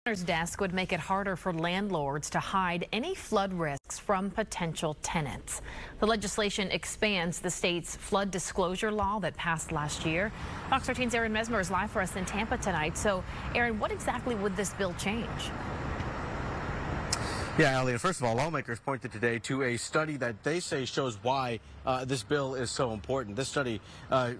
Governor's desk would make it harder for landlords to hide any flood risks from potential tenants. The legislation expands the state's flood disclosure law that passed last year. Fox 13's Aaron Mesmer is live for us in Tampa tonight. So, Aaron, what exactly would this bill change? Yeah, Elliot, first of all, lawmakers pointed today to a study that they say shows why this bill is so important. This study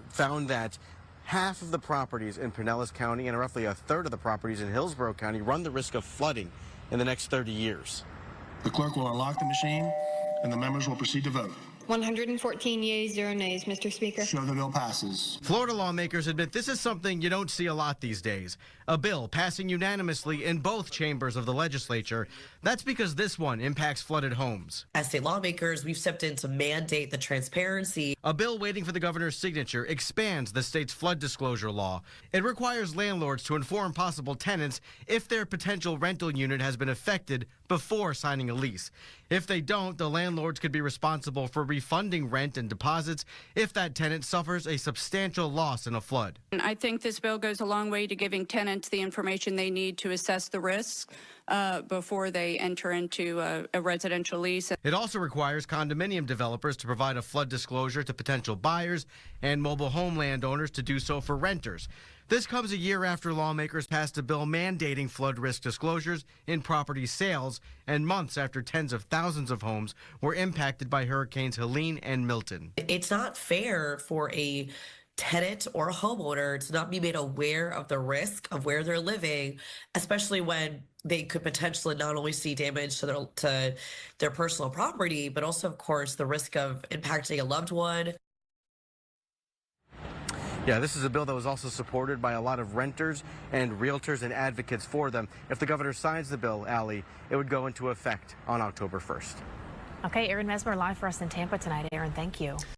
found that half of the properties in Pinellas County and roughly a third of the properties in Hillsborough County run the risk of flooding in the next 30 years. The clerk will unlock the machine and the members will proceed to vote. 114 yeas, 0 nays, Mr. Speaker. Show the bill passes. Florida lawmakers admit this is something you don't see a lot these days. A bill passing unanimously in both chambers of the legislature. That's because this one impacts flooded homes. As state lawmakers, we've stepped in to mandate the transparency. A bill waiting for the governor's signature expands the state's flood disclosure law. It requires landlords to inform possible tenants if their potential rental unit has been affected before signing a lease. If they don't, the landlords could be responsible for refunding rent and deposits if that tenant suffers a substantial loss in a flood. I think this bill goes a long way to giving tenants the information they need to assess the risks before they enter into a residential lease. It also requires condominium developers to provide a flood disclosure to potential buyers and mobile home landowners to do so for renters. This comes a year after lawmakers passed a bill mandating flood risk disclosures in property sales and months after tens of thousands of homes were impacted by Hurricanes Helene and Milton. It's not fair for a tenant or a homeowner to not be made aware of the risk of where they're living, especially when they could potentially not only see damage to their personal property, but also, of course, the risk of impacting a loved one. Yeah, this is a bill that was also supported by a lot of renters and realtors and advocates for them. If the governor signs the bill, Allie, it would go into effect on October 1st. Okay, Aaron Mesmer live for us in Tampa tonight. Aaron, thank you.